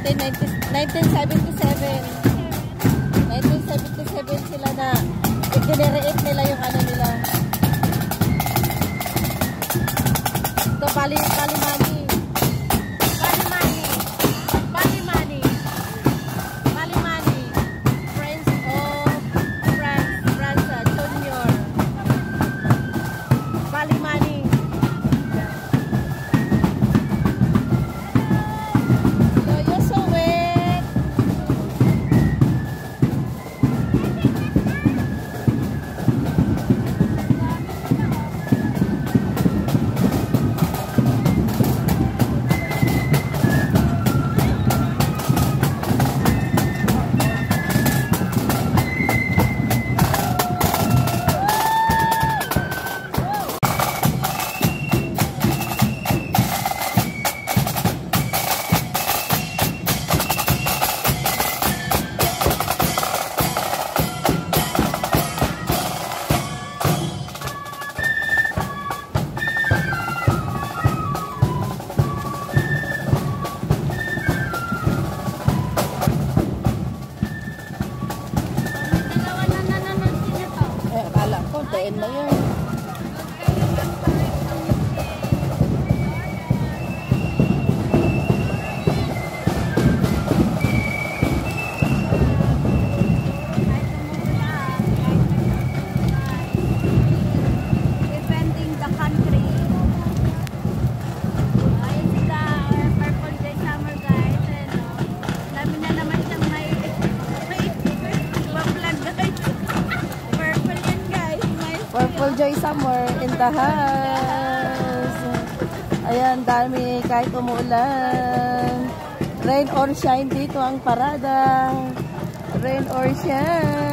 1977 sila na i-generate nila yung ano nila. Ito, Palimani. Friends of France Junior. Palimani. You're so wet. Tayin mo yun. Defending the country. Ayun sila, Purple Joy Summer guys. Dami na naman siyang may vlog guys. Purple yan guys. Purple Joy Summer in the house. Ayan, dami kahit umuulan. Rain or shine, dito ang parada. Rain or shine.